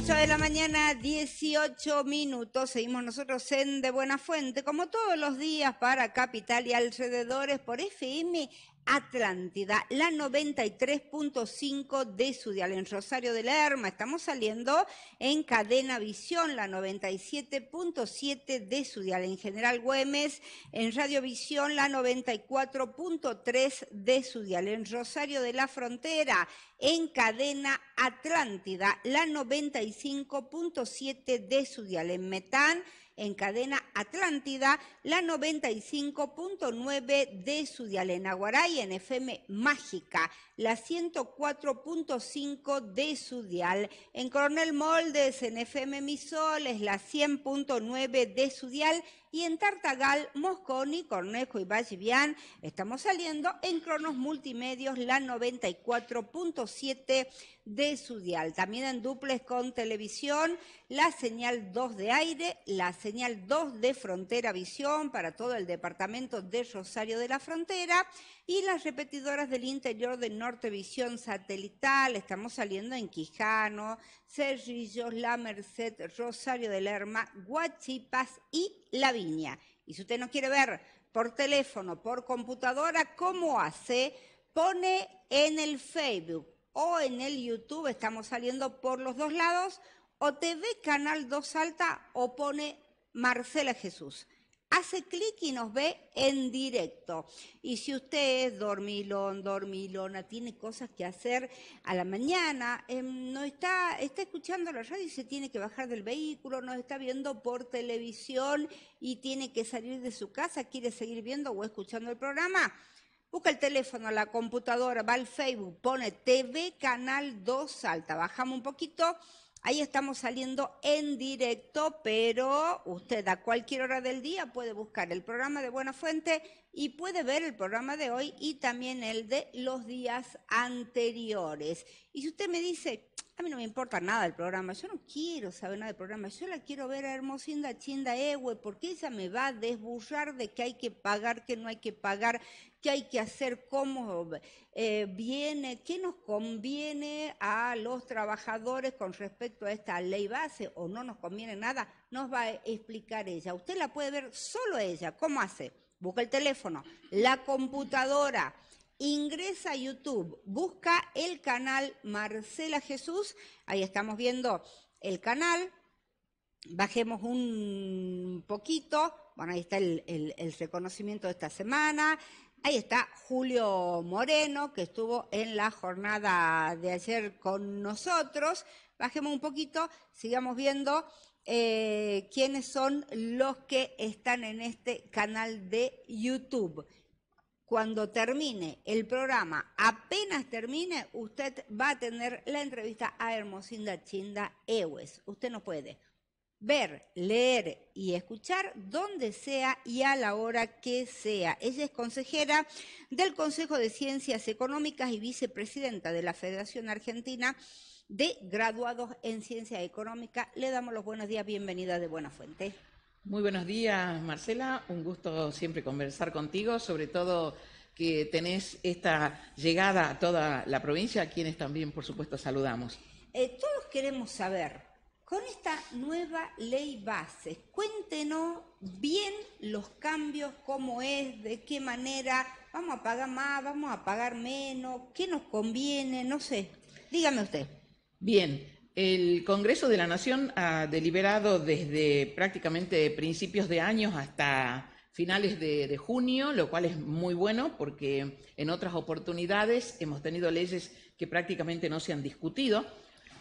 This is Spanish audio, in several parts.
8 de la mañana, 18 minutos. Seguimos nosotros en De Buena Fuente, como todos los días para Capital y alrededores por FM Atlántida, la 93.5 de su dial en Rosario de Lerma. Estamos saliendo en Cadena Visión, la 97.7 de su dial en General Güemes, en Radio Visión, la 94.3 de su dial en Rosario de la Frontera, en Cadena Atlántida, la 95.7 de su dial en Metán, en Cadena Atlántida, la 95.9 de su dial en Aguaray, en FM Mágica, la 104.5 de su dial, en Coronel Moldes, en FM Misoles, la 100.9 de su dial, y en Tartagal, Mosconi, Cornejo y Vallivian estamos saliendo en Cronos Multimedios, la 94.7 de su dial. También en duples con televisión, la señal 2 de aire, la señal 2 de Frontera Visión para todo el departamento de Rosario de la Frontera y las repetidoras del interior de Nortevisión satelital. Estamos saliendo en Quijano, Cerrillos, La Merced, Rosario de Lerma, Guachipas y La Viña. Y si usted no quiere ver por teléfono, por computadora, ¿cómo hace? Pone en el Facebook o en el YouTube, estamos saliendo por los dos lados, o TV Canal 2 Salta o pone Marcela Jesús. Hace clic y nos ve en directo. Y si usted es dormilón, dormilona, tiene cosas que hacer a la mañana, no está escuchando la radio y se tiene que bajar del vehículo, nos está viendo por televisión y tiene que salir de su casa, quiere seguir viendo o escuchando el programa, busca el teléfono, la computadora, va al Facebook, pone TV Canal 2 Salta, bajamos un poquito. Ahí estamos saliendo en directo, pero usted a cualquier hora del día puede buscar el programa de Buena Fuente y puede ver el programa de hoy y también el de los días anteriores. Y si usted me dice, a mí no me importa nada del programa, yo no quiero saber nada del programa, yo la quiero ver a Hermosinda Chinda Ehue, porque ella me va a desburrar de que hay que pagar, que no hay que pagar, qué hay que hacer, cómo viene, qué nos conviene a los trabajadores con respecto a esta ley base o no nos conviene nada, nos va a explicar ella. Usted la puede ver solo ella. ¿Cómo hace? Busca el teléfono, la computadora, ingresa a YouTube, busca el canal Marcela Jesús, ahí estamos viendo el canal. Bajemos un poquito, bueno, ahí está el reconocimiento de esta semana. Ahí está Julio Moreno, que estuvo en la jornada de ayer con nosotros. Bajemos un poquito, sigamos viendo quiénes son los que están en este canal de YouTube. Cuando termine el programa, apenas termine, usted va a tener la entrevista a Hermosinda Chinda Ehue. Usted no puede ver, leer y escuchar donde sea y a la hora que sea. Ella es consejera del Consejo de Ciencias Económicas y vicepresidenta de la Federación Argentina de Graduados en Ciencia Económica. Le damos los buenos días, bienvenida de Buena Fuente. Muy buenos días, Marcela. Un gusto siempre conversar contigo, sobre todo que tenés esta llegada a toda la provincia, a quienes también, por supuesto, saludamos. Todos queremos saber, con esta nueva ley base, cuéntenos bien los cambios, cómo es, de qué manera, vamos a pagar más, vamos a pagar menos, qué nos conviene, no sé, dígame usted. Bien, el Congreso de la Nación ha deliberado desde prácticamente principios de año hasta finales de junio, lo cual es muy bueno porque en otras oportunidades hemos tenido leyes que prácticamente no se han discutido.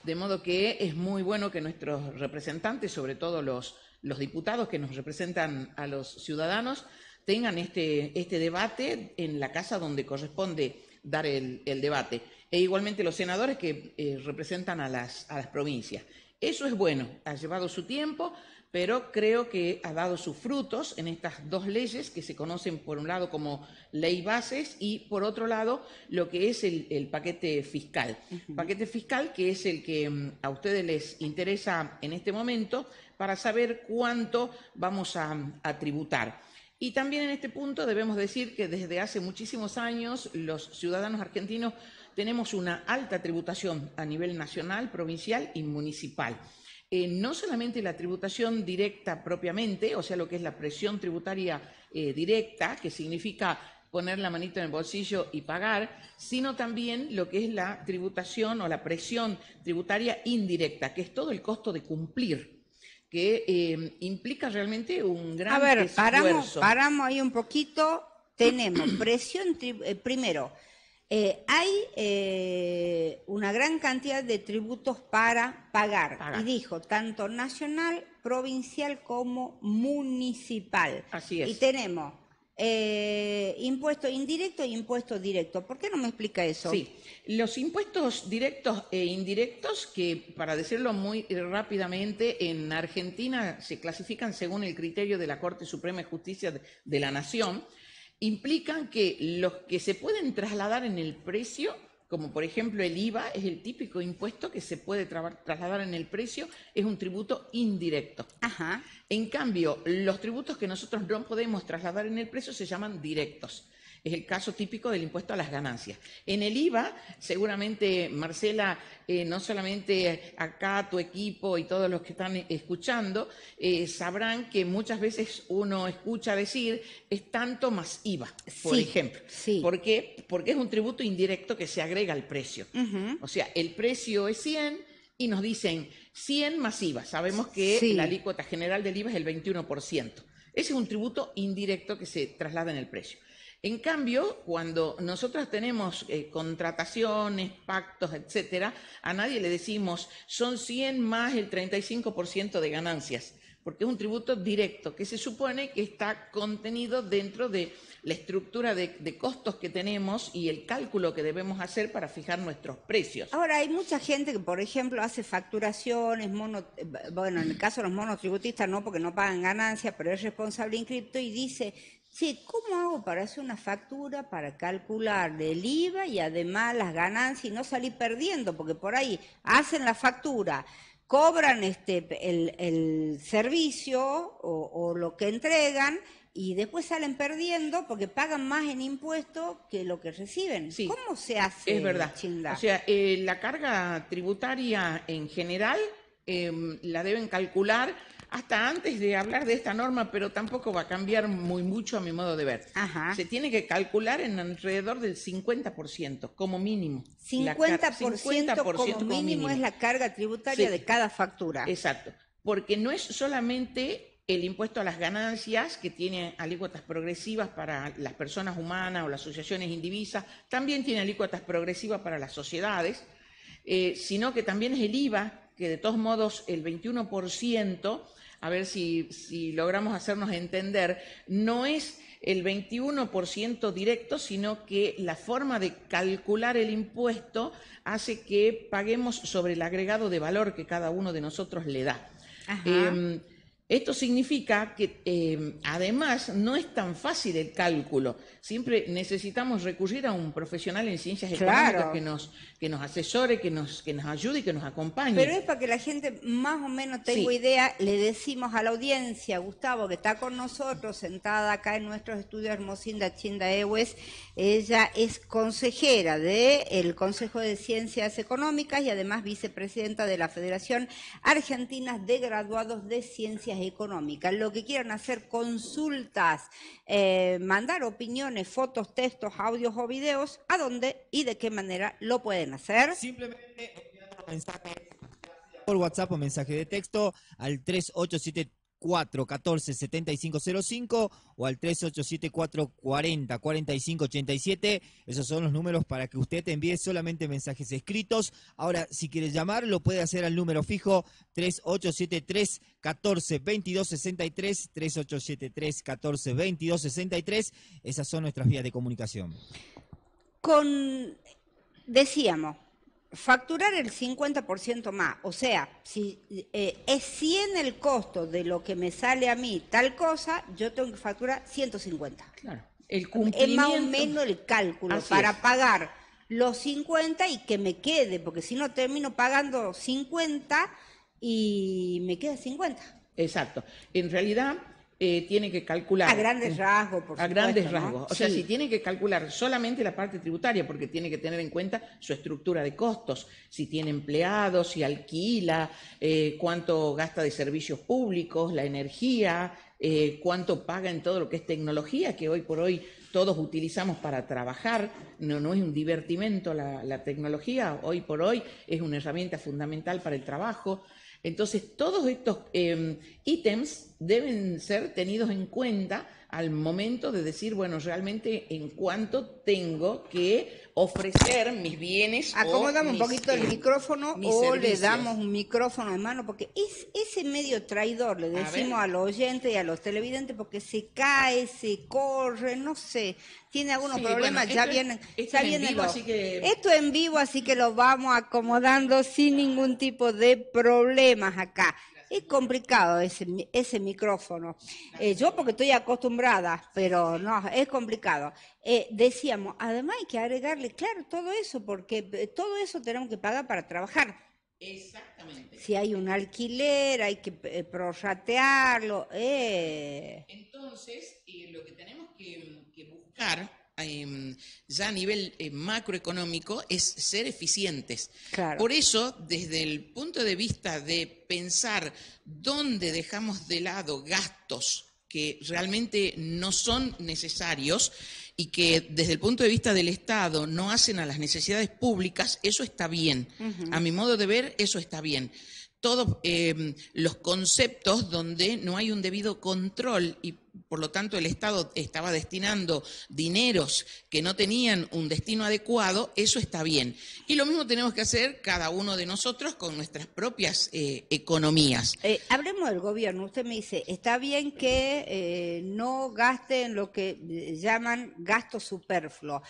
De modo que es muy bueno que nuestros representantes, sobre todo los diputados que nos representan a los ciudadanos, tengan este debate en la casa donde corresponde dar el debate. E igualmente los senadores que representan a las provincias. Eso es bueno, ha llevado su tiempo, pero creo que ha dado sus frutos en estas dos leyes que se conocen por un lado como ley bases y por otro lado lo que es el paquete fiscal. Paquete fiscal que es el que a ustedes les interesa en este momento para saber cuánto vamos a tributar. Y también en este punto debemos decir que desde hace muchísimos años los ciudadanos argentinos tenemos una alta tributación a nivel nacional, provincial y municipal. No solamente la tributación directa propiamente, o sea, lo que es la presión tributaria directa, que significa poner la manito en el bolsillo y pagar, sino también lo que es la tributación o la presión tributaria indirecta, que es todo el costo de cumplir, que implica realmente un gran esfuerzo. Paramos ahí un poquito. Tenemos presión, primero, hay una gran cantidad de tributos para pagar. Y dijo, tanto nacional, provincial como municipal. Así es. Y tenemos impuesto indirecto e impuesto directo. ¿Por qué no me explica eso? Sí, los impuestos directos e indirectos, que para decirlo muy rápidamente, en Argentina se clasifican según el criterio de la Corte Suprema de Justicia de la Nación, implican que los que se pueden trasladar en el precio, como por ejemplo el IVA, es el típico impuesto que se puede trasladar en el precio, es un tributo indirecto. Ajá. En cambio, los tributos que nosotros no podemos trasladar en el precio se llaman directos. Es el caso típico del impuesto a las ganancias. En el IVA, seguramente, Marcela, no solamente acá tu equipo y todos los que están escuchando, sabrán que muchas veces uno escucha decir es tanto más IVA, por ejemplo. Sí. ¿Por qué? Porque es un tributo indirecto que se agrega al precio. O sea, el precio es 100 y nos dicen 100 más IVA. Sabemos que la alícuota general del IVA es el 21%. Ese es un tributo indirecto que se traslada en el precio. En cambio, cuando nosotros tenemos contrataciones, pactos, etcétera, a nadie le decimos son 100 más el 35% de ganancias, porque es un tributo directo que se supone que está contenido dentro de la estructura de costos que tenemos y el cálculo que debemos hacer para fijar nuestros precios. Ahora, hay mucha gente que, por ejemplo, hace facturaciones, bueno, en el caso de los monotributistas no, porque no pagan ganancias, pero es responsable inscripto y dice, sí, ¿cómo hago para hacer una factura, para calcular el IVA y además las ganancias y no salir perdiendo? Porque por ahí hacen la factura, cobran el servicio o lo que entregan y después salen perdiendo porque pagan más en impuestos que lo que reciben. Sí, ¿cómo se hace? Es verdad. Chinda? O sea, la carga tributaria en general la deben calcular hasta antes de hablar de esta norma, pero tampoco va a cambiar muy mucho a mi modo de ver. Ajá. Se tiene que calcular en alrededor del 50% como mínimo. 50% como mínimo es la carga tributaria de cada factura. Exacto, porque no es solamente el impuesto a las ganancias, que tiene alícuotas progresivas para las personas humanas o las asociaciones indivisas, también tiene alícuotas progresivas para las sociedades, sino que también es el IVA, que de todos modos el 21%, a ver si logramos hacernos entender, no es el 21% directo, sino que la forma de calcular el impuesto hace que paguemos sobre el agregado de valor que cada uno de nosotros le da. Esto significa que además no es tan fácil el cálculo. Siempre necesitamos recurrir a un profesional en ciencias económicas que nos asesore, que nos ayude y que nos acompañe. Pero es para que la gente más o menos tenga idea. Le decimos a la audiencia, Gustavo, que está con nosotros, sentada acá en nuestros estudios Hermosinda Chinda Ewes. Ella es consejera del Consejo de Ciencias Económicas y además vicepresidenta de la Federación Argentina de Graduados de Ciencias Económicas. Lo que quieran hacer consultas, mandar opiniones, fotos, textos, audios o videos, ¿a dónde y de qué manera lo pueden hacer? Simplemente enviando mensajes por WhatsApp o mensaje de texto al 3874-147505 o al 3874-40-4587. Esos son los números para que usted envíe solamente mensajes escritos. Ahora, si quiere llamar, lo puede hacer al número fijo 3873-142263, 3873-142263. Esas son nuestras vías de comunicación. Decíamos, facturar el 50% más, o sea, si es 100 el costo de lo que me sale a mí tal cosa, yo tengo que facturar 150. Claro, el cumplimiento. Es más o menos el cálculo para pagar los 50 y que me quede, porque si no termino pagando 50 y me queda 50. Exacto. En realidad, tiene que calcular... A grandes rasgos, por supuesto. A grandes ¿no? rasgos. O sea, si tiene que calcular solamente la parte tributaria, porque tiene que tener en cuenta su estructura de costos, si tiene empleados, si alquila, cuánto gasta de servicios públicos, la energía, cuánto paga en todo lo que es tecnología, que hoy por hoy todos utilizamos para trabajar, no es un divertimento la tecnología, hoy por hoy es una herramienta fundamental para el trabajo. Entonces, todos estos ítems deben ser tenidos en cuenta al momento de decir, bueno, realmente en cuánto tengo que ofrecer mis bienes. Acomodamos un poquito el micrófono o servicios. le damos un micrófono en mano, porque es ese medio traidor, le decimos a los oyentes y a los televidentes, porque se cae, se corre, no sé, tiene algunos problemas, bueno, ya vienen. Esto es en vivo, así que lo vamos acomodando sin ningún tipo de problemas acá. Es complicado ese micrófono. Yo porque estoy acostumbrada, pero no, es complicado. Decíamos, además hay que agregarle, claro, todo eso, porque todo eso tenemos que pagar para trabajar. Exactamente. Si hay un alquiler, hay que prorratearlo. Entonces, lo que tenemos que buscar ya a nivel macroeconómico es ser eficientes. Claro. Por eso, desde el punto de vista de pensar dónde dejamos de lado gastos que realmente no son necesarios y que desde el punto de vista del Estado no hacen a las necesidades públicas, eso está bien. A mi modo de ver, eso está bien. Todos los conceptos donde no hay un debido control y por lo tanto el Estado estaba destinando dineros que no tenían un destino adecuado, eso está bien. Y lo mismo tenemos que hacer cada uno de nosotros con nuestras propias economías. Hablemos del gobierno. Usted me dice, está bien que no gasten lo que llaman gastos superfluos.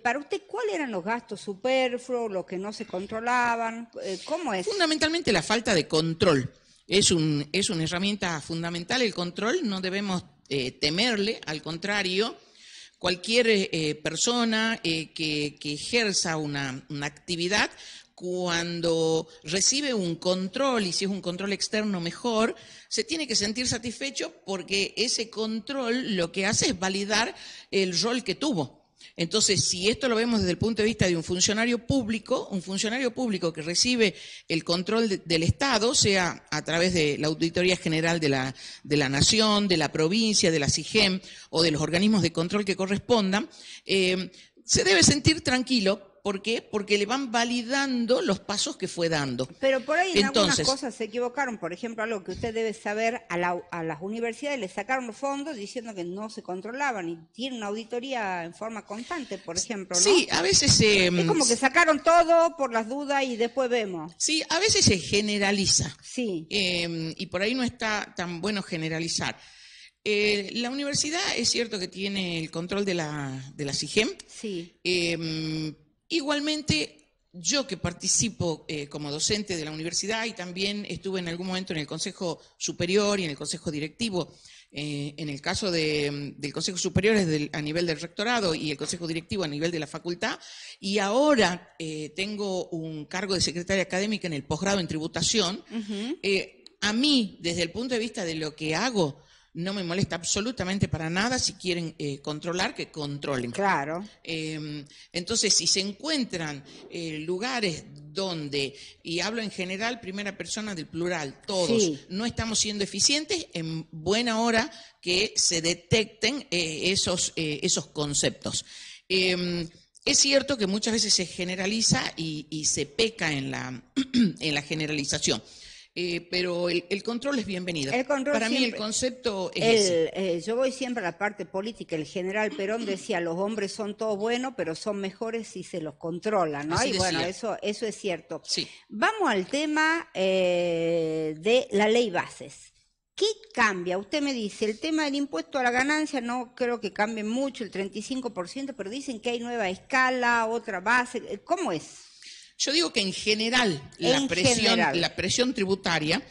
Para usted, ¿cuáles eran los gastos superfluos, los que no se controlaban? ¿Cómo es? Fundamentalmente la falta de control. Es una herramienta fundamental el control, no debemos temerle, al contrario, cualquier persona que ejerza una actividad, cuando recibe un control, y si es un control externo mejor, se tiene que sentir satisfecho porque ese control lo que hace es validar el rol que tuvo. Entonces, si esto lo vemos desde el punto de vista de un funcionario público que recibe el control del Estado, sea a través de la Auditoría General de la Nación, de la provincia, de la SIGEM o de los organismos de control que correspondan, se debe sentir tranquilo. ¿Por qué? Porque le van validando los pasos que fue dando. Pero por ahí en algunas cosas se equivocaron. Por ejemplo, algo que usted debe saber, a las universidades le sacaron los fondos diciendo que no se controlaban y tienen una auditoría en forma constante, por ejemplo, ¿no? Sí, a veces es como que sacaron todo por las dudas y después vemos. Sí, a veces se generaliza. Sí. Y por ahí no está tan bueno generalizar. La universidad es cierto que tiene el control de la SIGEM. Sí. Igualmente, yo que participo como docente de la universidad y también estuve en algún momento en el Consejo Superior y en el Consejo Directivo, en el caso del Consejo Superior es a nivel del rectorado y el Consejo Directivo a nivel de la facultad, y ahora tengo un cargo de secretaria académica en el posgrado en tributación. A mí, desde el punto de vista de lo que hago, no me molesta absolutamente para nada. Si quieren controlar, que controlen. Claro. Entonces, si se encuentran lugares donde, y hablo en general, primera persona del plural, todos, sí, no estamos siendo eficientes, en buena hora que se detecten esos conceptos. Es cierto que muchas veces se generaliza y se peca en la generalización. Pero el control es bienvenido. Para mí el concepto es ese. Yo voy siempre a la parte política. El general Perón decía, los hombres son todos buenos, pero son mejores si se los controla, ¿no? Así y bueno, decía. eso es cierto. Sí. Vamos al tema de la ley bases. ¿Qué cambia? Usted me dice, el tema del impuesto a la ganancia no creo que cambie mucho, el 35%, pero dicen que hay nueva escala, otra base. ¿Cómo es? Yo digo que en general la presión tributaria,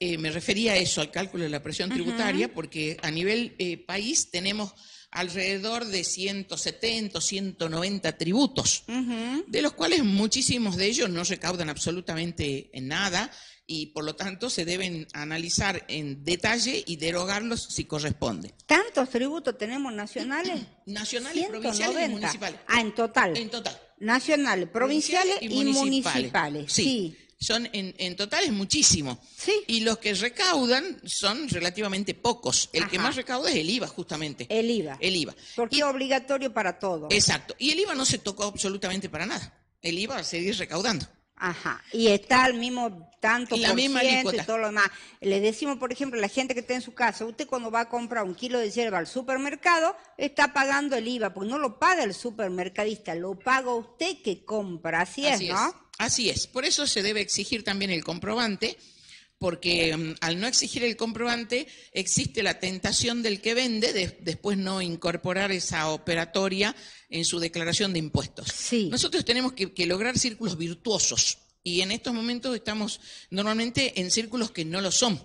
me refería a eso, al cálculo de la presión tributaria, porque a nivel país tenemos alrededor de 170, 190 tributos, Ujú. de los cuales muchísimos de ellos no recaudan absolutamente nada y por lo tanto se deben analizar en detalle y derogarlos si corresponde. ¿Tantos tributos tenemos nacionales? Nacionales, provinciales y 190. municipales. En total. En total. Nacionales, provinciales y municipales. Sí. Son en total es muchísimo. Sí. Y los que recaudan son relativamente pocos. El que Ajá. más recauda es el IVA, justamente. El IVA. El IVA. Porque es obligatorio para todo. Exacto. Y el IVA no se tocó absolutamente para nada. El IVA va a seguir recaudando. Ajá. Y está al mismo tanto La por misma ciento alícuota. y todo lo demás. Le decimos, por ejemplo, a la gente que está en su casa, usted cuando va a comprar un kilo de yerba al supermercado, está pagando el IVA, porque no lo paga el supermercadista, lo paga usted que compra. Así es, ¿no? Así es. Por eso se debe exigir también el comprobante, porque al no exigir el comprobante existe la tentación del que vende de después no incorporar esa operatoria en su declaración de impuestos. Sí. Nosotros tenemos que lograr círculos virtuosos y en estos momentos estamos normalmente en círculos que no lo son.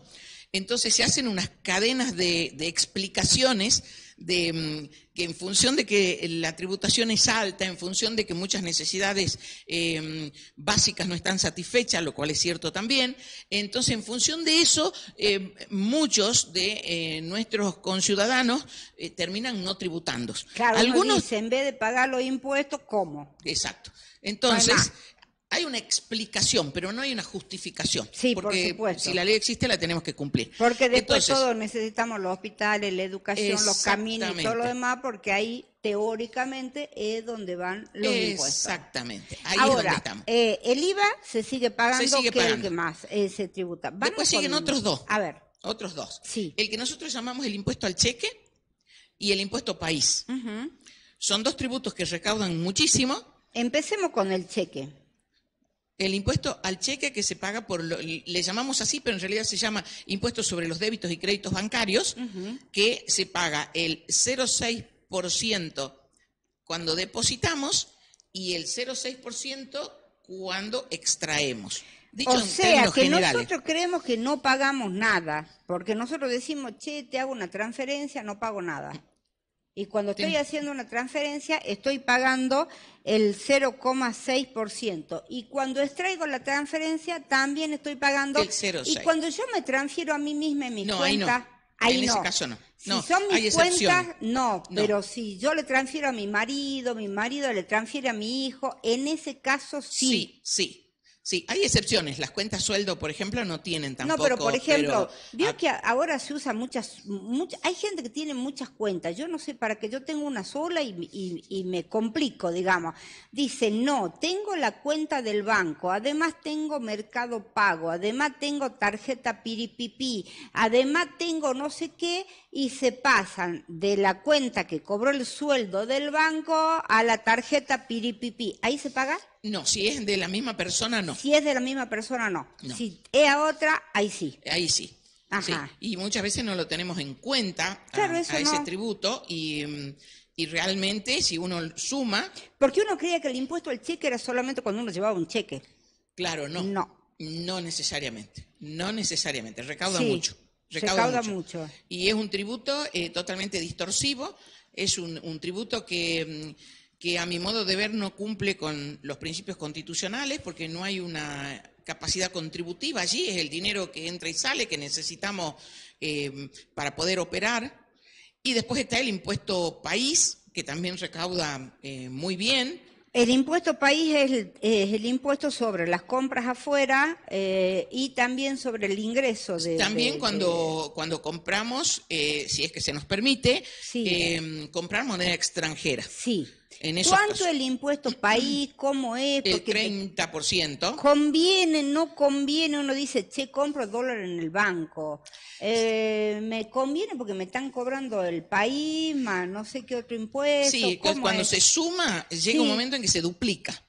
Entonces se hacen unas cadenas de explicaciones que en función de que la tributación es alta, en función de que muchas necesidades básicas no están satisfechas, lo cual es cierto también, entonces en función de eso muchos de nuestros conciudadanos terminan no tributando. Claro, Algunos dice, en vez de pagar los impuestos, ¿cómo? Exacto. Entonces, hay una explicación, pero no hay una justificación. Sí, por porque supuesto. si la ley existe, la tenemos que cumplir. Porque después Entonces, todos necesitamos los hospitales, la educación, los caminos y todo lo Exactamente. demás, porque ahí teóricamente es donde van los impuestos. Exactamente. Ahí es donde Ahora, estamos. el IVA se sigue pagando, Se sigue que es el pagando. que más se tributa. Vamos Después siguen con- otros dos. A ver, Otros dos. sí. El que nosotros llamamos el impuesto al cheque y el impuesto país. Ujú. Son dos tributos que recaudan muchísimo. Empecemos con el cheque. El impuesto al cheque que se paga le llamamos así, pero en realidad se llama impuesto sobre los débitos y créditos bancarios, que se paga el 0,6% cuando depositamos y el 0,6% cuando extraemos. Dicho O en sea, términos que generales. nosotros creemos que no pagamos nada, porque nosotros decimos, che, te hago una transferencia, no pago nada. Y cuando estoy haciendo una transferencia, estoy pagando el 0,6%. Y cuando extraigo la transferencia, también estoy pagando. El 0,6. Y cuando yo me transfiero a mí misma en mi No, ahí no. cuenta, ahí En no. ese caso no. Si No, son hay mis excepciones. cuentas, no. Pero si yo le transfiero a mi marido le transfiere a mi hijo, en ese caso sí. Sí, hay excepciones. Las cuentas sueldo, por ejemplo, no tienen tampoco. No, pero por ejemplo, vio ah, que ahora se usa muchas, hay gente que tiene muchas cuentas. Yo no sé, para que yo tenga una sola y me complico, digamos. Dice, no, tengo la cuenta del banco, además tengo Mercado Pago, además tengo tarjeta Piripipí, además tengo no sé qué, y se pasan de la cuenta que cobró el sueldo del banco a la tarjeta Piripipí. ¿Ahí se paga? No, si es de la misma persona, no. Si es de la misma persona, no. No. Si es a otra, ahí sí. Ahí sí. Ajá. Sí. Y muchas veces no lo tenemos en cuenta Claro, a eso ese no. tributo y realmente si uno suma, Porque uno creía que el impuesto al cheque era solamente cuando uno llevaba un cheque. claro, no. No. No necesariamente. No necesariamente. Recauda Sí, mucho. recauda mucho. Y es un tributo totalmente distorsivo. Es un tributo que a mi modo de ver no cumple con los principios constitucionales porque no hay una capacidad contributiva allí, es el dinero que entra y sale que necesitamos para poder operar. Y después está el impuesto país, que también recauda muy bien. El impuesto país es el impuesto sobre las compras afuera y también sobre el ingreso de... También cuando compramos, si es que se nos permite, Sí. comprar moneda extranjera. Sí. En esos ¿Cuánto casos. es el impuesto país? ¿Cómo es? El Porque 30%. conviene, no conviene, uno dice, che, compro dólar en el banco. Me conviene porque me están cobrando el país, más no sé qué otro impuesto. Sí, ¿cómo cuando es? se suma, llega Sí. un momento en que se duplica.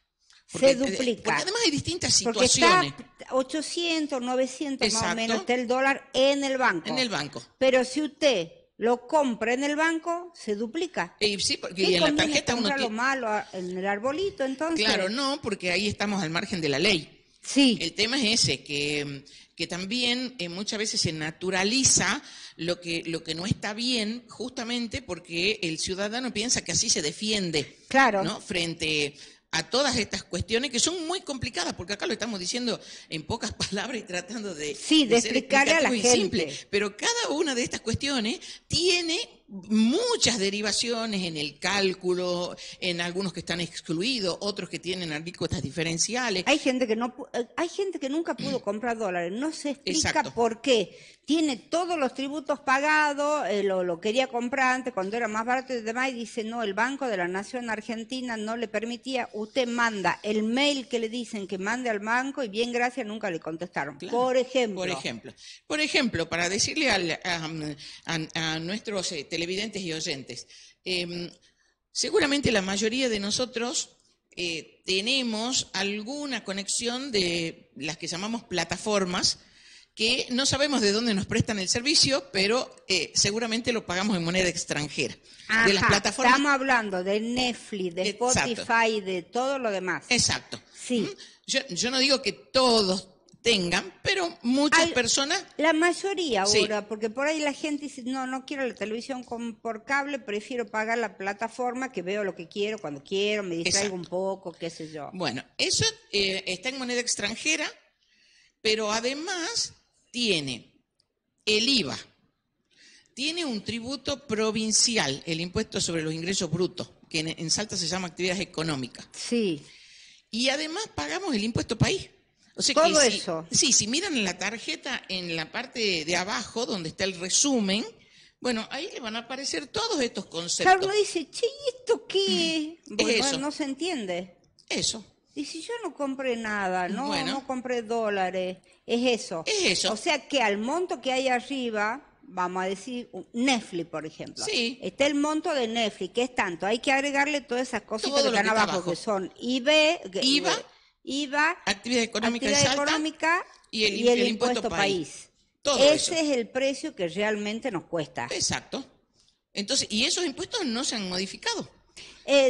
Se duplica. Porque además hay distintas Porque situaciones está 800, 900 más o Exacto. menos está el dólar en el banco. en el banco. Pero si usted lo compra en el banco, se duplica. Sí, porque ¿Qué y en la conviene tarjeta uno comprarlo tiene... malo en el arbolito, entonces? Claro, no, porque ahí estamos al margen de la ley. Sí. El tema es ese, que también muchas veces se naturaliza lo que no está bien, justamente porque el ciudadano piensa que así se defiende, Claro. ¿no? Frente a todas estas cuestiones que son muy complicadas, porque acá lo estamos diciendo en pocas palabras y tratando de ser explicarle a la explicativos y gente. simples, pero cada una de estas cuestiones tiene muchas derivaciones en el cálculo, en algunos que están excluidos, otros que tienen alícuotas diferenciales. Hay gente que nunca pudo comprar dólares, no se explica Exacto. por qué. Tiene todos los tributos pagados, lo quería comprar antes cuando era más barato y demás, y dice, no, el Banco de la Nación Argentina no le permitía, usted manda el mail que le dicen que mande al banco y bien gracias, nunca le contestaron. Claro, por ejemplo, para decirle a nuestros televidentes y oyentes, seguramente la mayoría de nosotros tenemos alguna conexión de las que llamamos plataformas, que no sabemos de dónde nos prestan el servicio, pero seguramente lo pagamos en moneda extranjera. Ajá, de las plataformas. Estamos hablando de Netflix, de Spotify, de todo lo demás. Exacto. Sí. Yo no digo que todos tengan, pero muchas personas... La mayoría ahora, sí. Porque por ahí la gente dice, no quiero la televisión por cable, prefiero pagar la plataforma que veo lo que quiero, cuando quiero, me distraigo un poco, qué sé yo. Bueno, eso está en moneda extranjera, pero además tiene el IVA, tiene un tributo provincial, el impuesto sobre los ingresos brutos, que en Salta se llama actividades económicas. Sí. Y además pagamos el impuesto país. O sea todo que eso. Sí, si miran en la tarjeta, en la parte de abajo, donde está el resumen, bueno, ahí le van a aparecer todos estos conceptos. Claro, uno dice, che, ¿y esto qué? Bueno, eso. No se entiende. Eso. Y si yo no compré nada, Bueno. no compré dólares, es eso. Es eso. O sea que al monto que hay arriba, vamos a decir, Netflix, por ejemplo. Sí. Está el monto de Netflix, que es tanto. Hay que agregarle todas esas cositas Todo que lo están que está abajo, abajo. que son IVA, actividad económica de Salta, y el impuesto país. Todo Ese eso. es el precio que realmente nos cuesta. Exacto. Entonces, y esos impuestos no se han modificado.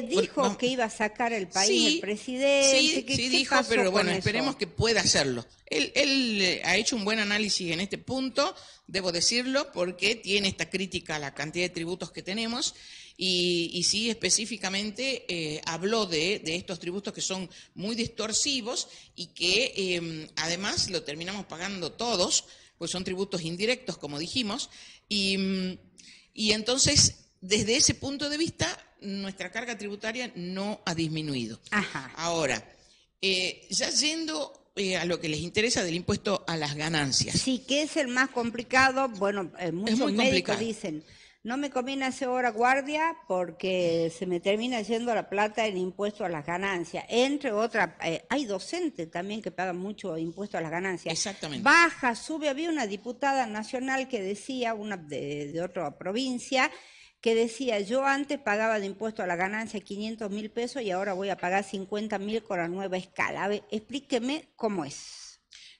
Dijo que iba a sacar el país el presidente. Sí, ¿Qué dijo, pasó pero bueno, con esperemos eso? que pueda hacerlo. Él ha hecho un buen análisis en este punto, debo decirlo, porque tiene esta crítica a la cantidad de tributos que tenemos y sí específicamente habló de estos tributos que son muy distorsivos y que además lo terminamos pagando todos, pues son tributos indirectos, como dijimos, y entonces, desde ese punto de vista, nuestra carga tributaria no ha disminuido. Ajá. Ahora, ya yendo a lo que les interesa del impuesto a las ganancias. Sí, que es el más complicado. Bueno, muchos muy médicos complicado. dicen, no me conviene hacer hora guardia porque se me termina yendo la plata en impuesto a las ganancias. Entre otras, hay docentes también que pagan mucho impuesto a las ganancias. Exactamente. Baja, sube. Había una diputada nacional que decía, una de otra provincia, que decía, yo antes pagaba de impuesto a la ganancia 500.000 pesos y ahora voy a pagar 50.000 con la nueva escala. A ver, explíqueme cómo es.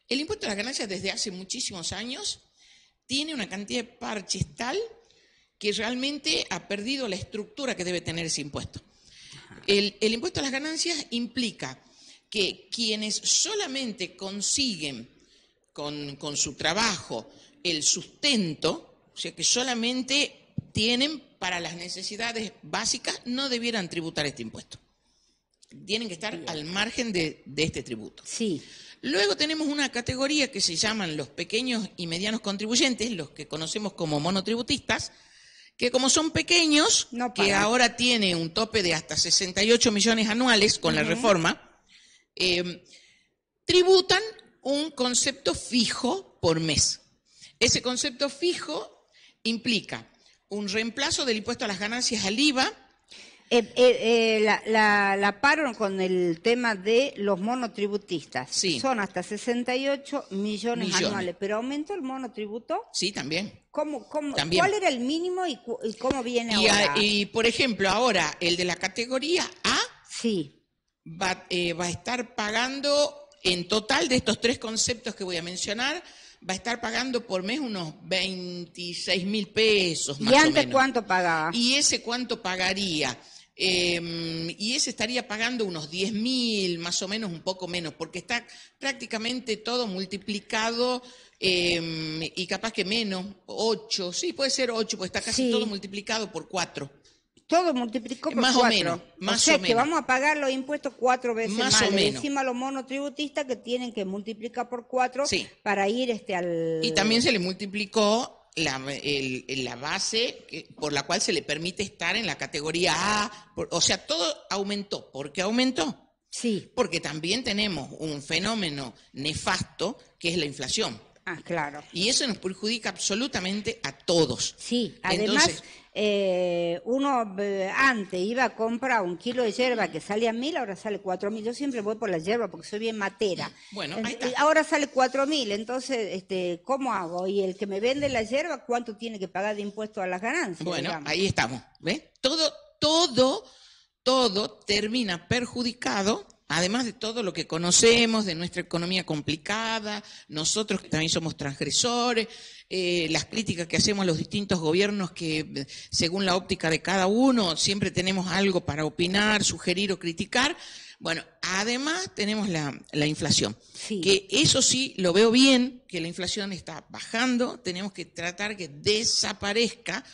El impuesto a las ganancias desde hace muchísimos años tiene una cantidad de parches tal que realmente ha perdido la estructura que debe tener ese impuesto. El impuesto a las ganancias implica que quienes solamente consiguen con su trabajo el sustento, o sea que solamente tienen para las necesidades básicas, no debieran tributar este impuesto. Tienen que estar al margen de este tributo. Sí. Luego tenemos una categoría que se llaman los pequeños y medianos contribuyentes, los que conocemos como monotributistas, que como son pequeños, No que pagan. ahora tiene un tope de hasta 68 millones anuales con la reforma, tributan un concepto fijo por mes. Ese concepto fijo implica un reemplazo del impuesto a las ganancias al IVA. La paro con el tema de los monotributistas. Sí. Son hasta 68 millones anuales. ¿Pero aumentó el monotributo? Sí, también. También. ¿Cuál era el mínimo y cómo viene ahora? Y, por ejemplo, ahora el de la categoría A Sí. va a estar pagando, en total de estos tres conceptos que voy a mencionar, va a estar pagando por mes unos 26.000 pesos más ¿Y o antes menos. cuánto pagaba? ¿Y ese cuánto pagaría? y ese estaría pagando unos 10.000, más o menos, un poco menos, porque está prácticamente todo multiplicado y capaz que menos, 8, sí, puede ser 8, porque está casi todo multiplicado por 4. Todo multiplicó por más 4. O menos, más o sea o que menos. vamos a pagar los impuestos 4 veces más. O menos. Encima los monotributistas que tienen que multiplicar por 4 para ir al... Y también se le multiplicó la base por la cual se le permite estar en la categoría A. O sea, todo aumentó. ¿Por qué aumentó? Sí. Porque también tenemos un fenómeno nefasto que es la inflación. Ah, claro. Y eso nos perjudica absolutamente a todos. Sí, además... Entonces, uno antes iba a comprar un kilo de yerba que salía 1.000, ahora sale 4.000. Yo siempre voy por la yerba porque soy bien matera. Bueno, ahí está. Ahora sale 4.000, entonces, ¿cómo hago? Y el que me vende la yerba, ¿cuánto tiene que pagar de impuesto a las ganancias? Bueno, digamos? ahí estamos. ¿Ves? Todo termina perjudicado. Además de todo lo que conocemos, de nuestra economía complicada, nosotros que también somos transgresores, las críticas que hacemos a los distintos gobiernos que, según la óptica de cada uno, siempre tenemos algo para opinar, sugerir o criticar. Bueno, además tenemos la inflación, que eso sí lo veo bien, que la inflación está bajando, tenemos que tratar que desaparezca,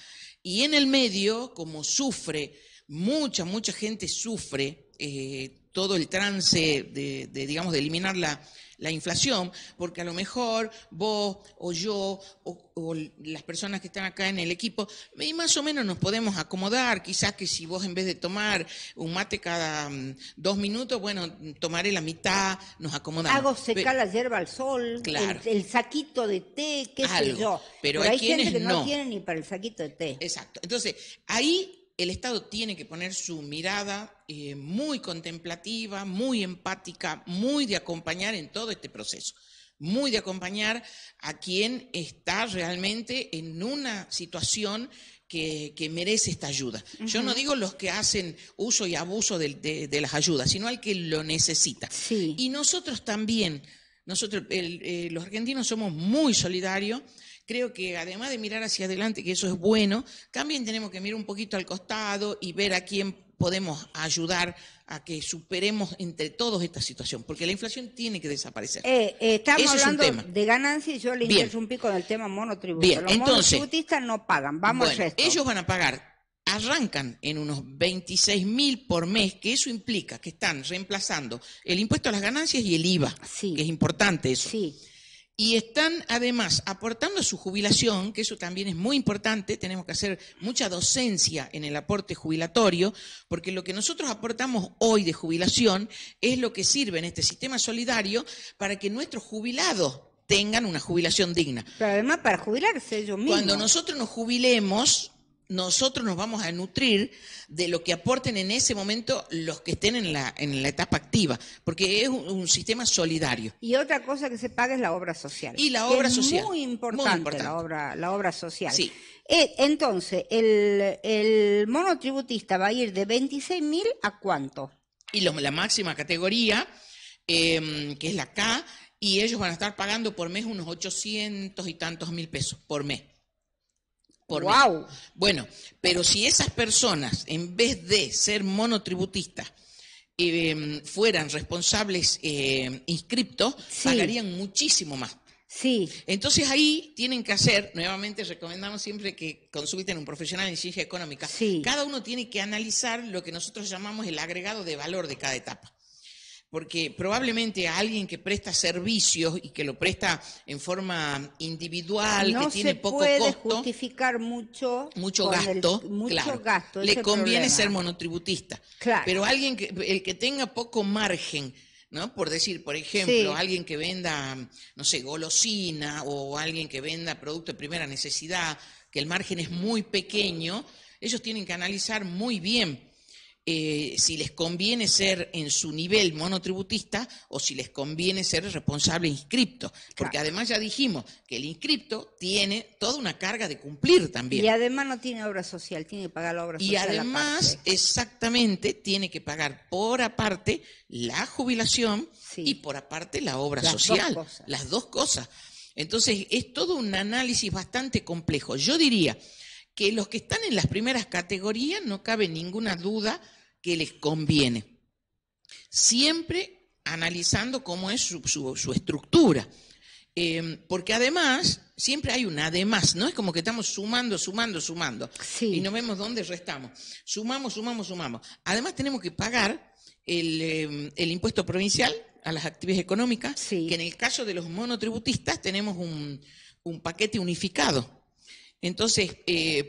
y en el medio, como sufre, mucha gente sufre, todo el trance digamos, de eliminar la inflación, porque a lo mejor vos o yo o las personas que están acá en el equipo, y más o menos nos podemos acomodar, quizás que si vos en vez de tomar un mate cada 2 minutos, bueno, tomaré la mitad, nos acomodamos. Hago secar la hierba al sol, claro, el saquito de té, qué sé yo. Pero hay gente quienes que no tiene ni para el saquito de té. Exacto. Entonces, ahí el Estado tiene que poner su mirada muy contemplativa, muy empática, muy de acompañar en todo este proceso, muy de acompañar a quien está realmente en una situación que merece esta ayuda. Uh-huh. Yo no digo los que hacen uso y abuso de las ayudas, sino al que lo necesita. Sí. Y nosotros también, los argentinos somos muy solidarios. Creo que además de mirar hacia adelante, que eso es bueno, también tenemos que mirar un poquito al costado y ver a quién podemos ayudar a que superemos entre todos esta situación, porque la inflación tiene que desaparecer. Estamos hablando de ganancias y yo le interrumpí con el tema monotributo. Bien, los monotributistas no pagan, vamos al resto. Ellos van a pagar, arrancan en unos 26.000 por mes, que eso implica que están reemplazando el impuesto a las ganancias y el IVA, que es importante eso. Sí. Y están además aportando a su jubilación, que eso también es muy importante, tenemos que hacer mucha docencia en el aporte jubilatorio, porque lo que nosotros aportamos hoy de jubilación es lo que sirve en este sistema solidario para que nuestros jubilados tengan una jubilación digna. Pero además para jubilarse ellos mismos. Cuando nosotros nos jubilemos, nosotros nos vamos a nutrir de lo que aporten en ese momento los que estén en la etapa activa, porque es un sistema solidario. Y otra cosa que se paga es la obra social. Y la obra social. Es muy importante. La obra social. Sí. Entonces, el monotributista va a ir de 26.000 a ¿cuánto? Y la máxima categoría, que es la K, y ellos van a estar pagando por mes unos 800 y tantos mil pesos por mes. ¡Wow! Bueno, pero si esas personas, en vez de ser monotributistas, fueran responsables inscriptos, pagarían muchísimo más. Sí. Entonces ahí tienen que hacer, nuevamente recomendamos siempre que consulten un profesional en ciencia económica. Sí. Cada uno tiene que analizar lo que nosotros llamamos el agregado de valor de cada etapa. Porque probablemente a alguien que presta servicios y que lo presta en forma individual, que tiene poco costo, no se puede justificar mucho gasto, le conviene ser monotributista. Claro. Pero alguien el que tenga poco margen, ¿no? Por decir, por ejemplo, alguien que venda, no sé, golosina, o alguien que venda producto de primera necesidad, que el margen es muy pequeño, ellos tienen que analizar muy bien si les conviene ser en su nivel monotributista o si les conviene ser responsable inscripto. Porque además ya dijimos que el inscripto tiene toda una carga de cumplir también. Y además no tiene obra social, tiene que pagar la obra social. Y además, exactamente, tiene que pagar por aparte la jubilación y por aparte la obra social. Las dos cosas. Entonces, es todo un análisis bastante complejo. Yo diría que los que están en las primeras categorías no cabe ninguna duda que les conviene. Siempre analizando cómo es su estructura. Porque además, siempre hay un además, ¿no? Es como que estamos sumando, Sí. y no vemos dónde restamos. Sumamos. Además tenemos que pagar el impuesto provincial a las actividades económicas, Sí. que en el caso de los monotributistas tenemos un paquete unificado. Entonces,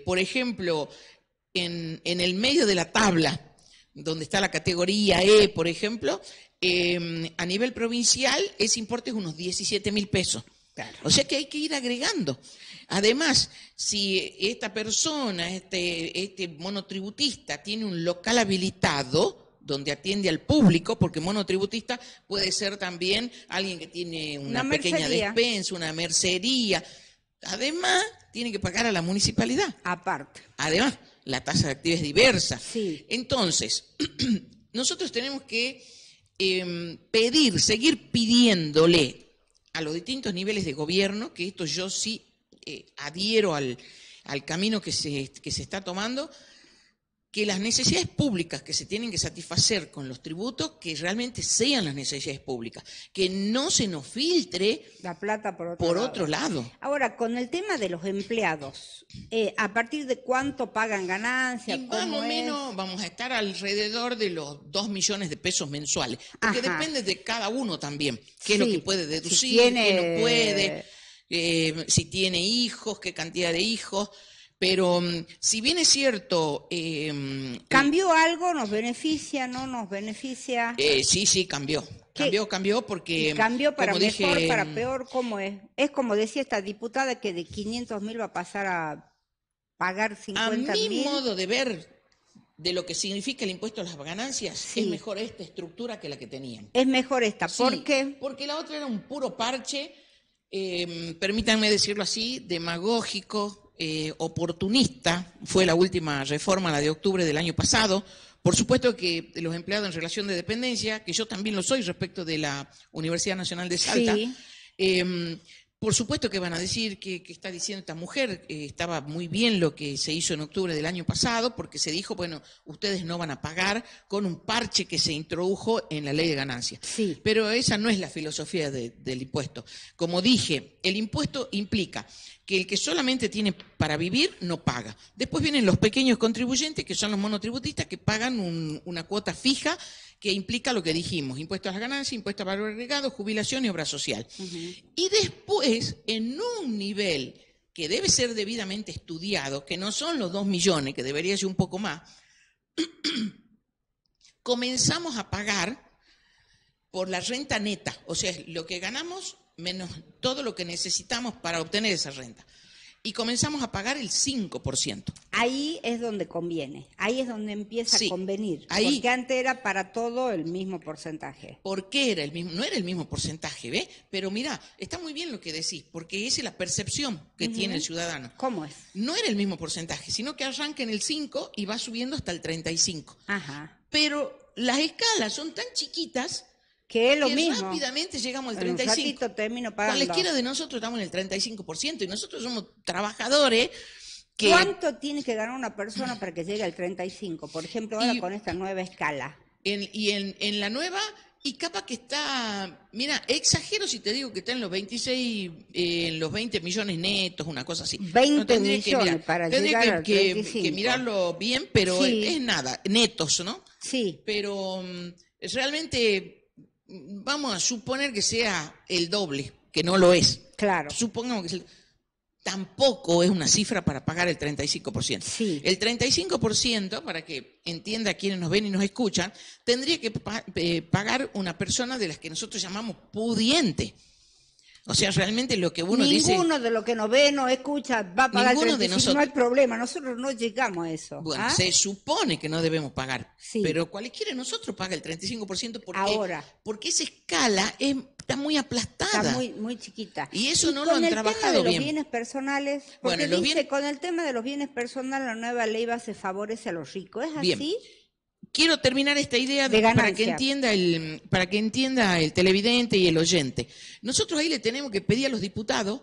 por ejemplo, en el medio de la tabla, donde está la categoría E, por ejemplo, a nivel provincial ese importe es unos 17.000 pesos. Claro. O sea que hay que ir agregando. Además, si esta persona, este monotributista, tiene un local habilitado donde atiende al público, porque monotributista puede ser también alguien que tiene una pequeña mercería. despensa, una mercería. Además, tiene que pagar a la municipalidad. Aparte. Además, la tasa de actividades es diversa. Sí. Entonces, nosotros tenemos que seguir pidiéndole a los distintos niveles de gobierno, que esto yo sí adhiero al camino que se está tomando, que las necesidades públicas que se tienen que satisfacer con los tributos, que realmente sean las necesidades públicas, que no se nos filtre La plata por otro lado. Ahora, con el tema de los empleados, ¿a partir de cuánto pagan ganancias? Y más o menos vamos a estar alrededor de los 2 millones de pesos mensuales, porque Ajá. depende de cada uno también, qué es lo Sí. que puede deducir, Si tiene- qué no puede, si tiene hijos, qué cantidad de hijos. Pero si bien es cierto... ¿Cambió algo? ¿Nos beneficia? ¿No nos beneficia? sí, cambió. ¿Qué? Cambió porque... ¿Y cambió para como mejor, dije, para peor? ¿Cómo es? Es como decía esta diputada que de 500.000 va a pasar a pagar A 50.000. mi modo de ver de lo que significa el impuesto a las ganancias, Sí. es mejor esta estructura que la que tenían. Es mejor esta. Sí, ¿Por qué? porque la otra era un puro parche, permítanme decirlo así, demagógico, oportunista. Fue la última reforma, la de octubre del año pasado. Por supuesto que los empleados en relación de dependencia, que yo también lo soy respecto de la Universidad Nacional de Salta, Sí. por supuesto que van a decir que está diciendo esta mujer, estaba muy bien lo que se hizo en octubre del año pasado, porque se dijo, bueno, ustedes no van a pagar con un parche que se introdujo en la ley de ganancias. Sí. Pero esa no es la filosofía del impuesto. Como dije, el impuesto implica que el que solamente tiene para vivir no paga. Después vienen los pequeños contribuyentes, que son los monotributistas, que pagan una cuota fija que implica lo que dijimos: impuesto a las ganancias, impuesto a valor agregado, jubilación y obra social. Y después, en un nivel que debe ser debidamente estudiado, que no son los 2 millones, que debería ser un poco más, comenzamos a pagar por la renta neta, o sea, lo que ganamos menos todo lo que necesitamos para obtener esa renta. Y comenzamos a pagar el 5%. Ahí es donde conviene, ahí es donde empieza Sí, a convenir, ahí. porque antes era para todo el mismo porcentaje. ¿Por qué era el mismo? No era el mismo porcentaje, ¿ves? Pero mira, está muy bien lo que decís, porque esa es la percepción que tiene el ciudadano. ¿Cómo es? No era el mismo porcentaje, sino que arranca en el 5 y va subiendo hasta el 35. Ajá. Pero las escalas son tan chiquitas Que es lo que mismo. rápidamente llegamos al En un 35. ratito termino pagando. Cualesquiera de nosotros estamos en el 35% y nosotros somos trabajadores que... ¿Cuánto tiene que ganar una persona para que llegue al 35? Por ejemplo, ahora Y- con esta nueva escala. En la nueva, y capaz que está, mira, exagero si te digo que está en los 26, en los 20 millones netos, una cosa así. 20 tendría millones para tendría llegar al que 35. mirarlo bien, pero Sí. es nada, netos, ¿no? Sí, Pero realmente vamos a suponer que sea el doble, que no lo es. claro. Supongamos que tampoco es una cifra para pagar el 35%. Sí. El 35%, para que entienda quienes nos ven y nos escuchan, tendría que pagar una persona de las que nosotros llamamos pudiente. O sea, realmente lo que uno dice... Ninguno de los que nos ve, nos escucha, va a pagar el Ninguno 35, de nosotros. no hay problema, nosotros no llegamos a eso. Bueno, ¿ah? se supone que no debemos pagar, Sí. pero cualquiera de nosotros paga el 35% Ahora. porque esa escala está muy aplastada. Está muy, muy chiquita. Y eso no lo con han el trabajado tema de los bien. bienes personales, Bueno, porque los dice, bienes- con el tema de los bienes personales, la nueva ley va a se favorece a los ricos. ¿Es Bien. así? Quiero terminar esta idea De para ganancia. que entienda el televidente y el oyente. Nosotros ahí le tenemos que pedir a los diputados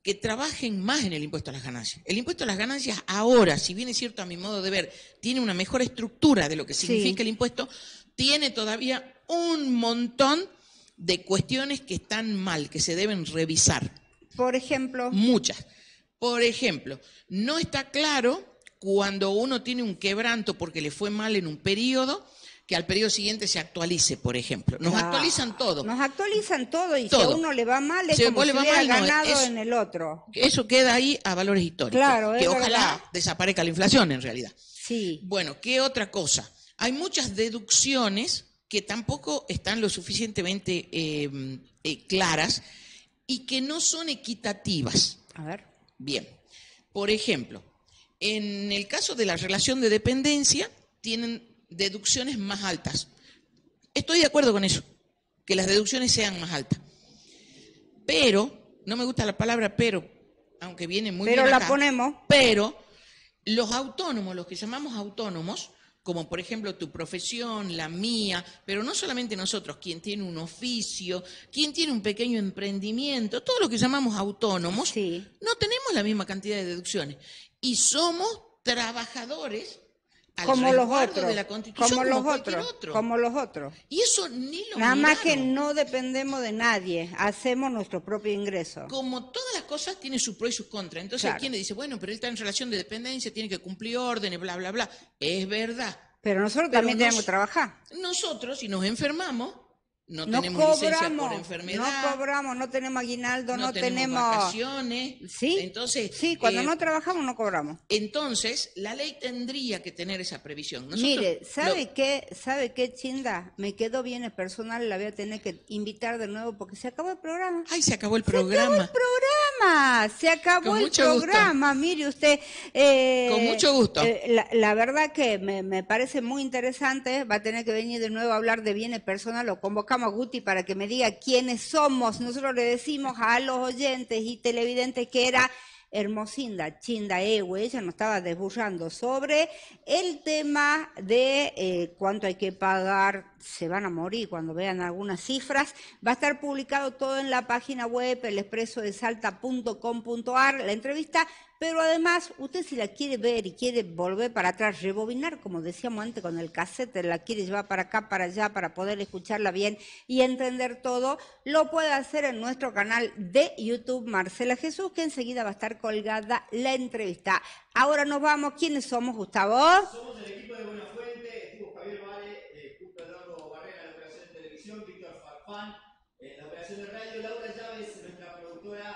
que trabajen más en el impuesto a las ganancias. El impuesto a las ganancias ahora, si bien es cierto a mi modo de ver, tiene una mejor estructura de lo que significa el impuesto, tiene todavía un montón de cuestiones que están mal, que se deben revisar. Por ejemplo. Muchas. Por ejemplo, no está claro cuando uno tiene un quebranto porque le fue mal en un periodo, que al periodo siguiente se actualice, por ejemplo. Nos actualizan todo. Nos actualizan todo y todo. Si a uno le va mal es como si hubiera ganado en el otro. Eso queda ahí a valores históricos. Claro, que ojalá verdad. desaparezca la inflación en realidad. Sí. Bueno, ¿qué otra cosa? Hay muchas deducciones que tampoco están lo suficientemente claras y que no son equitativas. A ver. Bien. Por ejemplo, en el caso de la relación de dependencia, tienen deducciones más altas. Estoy de acuerdo con eso, que las deducciones sean más altas. Pero, no me gusta la palabra pero, aunque viene muy bien acá. Pero la ponemos. Pero los autónomos, los que llamamos autónomos, como por ejemplo tu profesión, la mía, pero no solamente nosotros, quien tiene un oficio, quien tiene un pequeño emprendimiento, todo lo que llamamos autónomos, sí, no tenemos la misma cantidad de deducciones. Y somos trabajadores como los otros, de la Constitución, como los otros. Y eso ni lo Nada miraron. más que no dependemos de nadie, hacemos nuestro propio ingreso. Como todas las cosas tienen sus pros y sus contras. Entonces, claro. Hay quien le dice, bueno, pero él está en relación de dependencia, tiene que cumplir órdenes, bla, bla, bla. Es verdad. Pero nosotros también tenemos que trabajar. Nosotros, si nos enfermamos, no no tenemos cobramos, licencia por enfermedad. No cobramos, no tenemos aguinaldo, no tenemos vacaciones. ¿Sí? Entonces, sí, cuando no trabajamos no cobramos. Entonces, la ley tendría que tener esa previsión. Nosotros, mire, ¿sabe qué, Chinda? Me quedó bien personal, la voy a tener que invitar de nuevo porque se acabó el programa. ¡Ay, se acabó el programa! Se acabó el programa, mire usted. Con mucho gusto. La verdad que me parece muy interesante, va a tener que venir de nuevo a hablar de bienes personales, lo convocamos a Guti para que me diga quiénes somos. Nosotros le decimos a los oyentes y televidentes que era Hermosinda Chinda Ehue, ella nos estaba desburrando sobre el tema de cuánto hay que pagar, se van a morir cuando vean algunas cifras. Va a estar publicado todo en la página web, elexpresodesalta.com.ar, la entrevista, pero además, usted si la quiere ver y quiere volver para atrás, rebobinar, como decíamos antes con el cassette, la quiere llevar para acá, para allá, para poder escucharla bien y entender todo, lo puede hacer en nuestro canal de YouTube, Marcela Jesús, que enseguida va a estar colgada la entrevista. Ahora nos vamos. ¿Quiénes somos, Gustavo? Somos el equipo de Buenafuente, estuvo Javier Vale, Justo Eduardo Barrera en la operación de televisión, Víctor Farfán en la operación de radio, Laura Llaves, nuestra productora,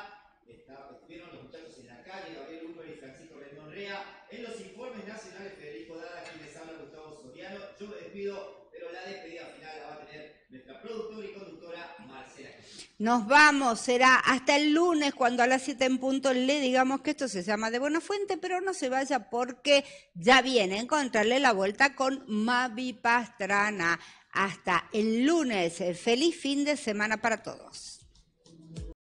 estuvieron los muchachos en la calle, Gabriel Uber y Francisco Rendón Rea, en los informes nacionales Federico Dada, quien les habla Gustavo Soriano. Yo me despido, pero la despedida final la va a tener nuestra productora y conductora Marcela Jesús. Nos vamos, será hasta el lunes cuando a las 7 en punto le digamos que esto se llama De Buenafuente, pero no se vaya porque ya viene a encontrarle la vuelta con Mavi Pastrana. Hasta el lunes, feliz fin de semana para todos.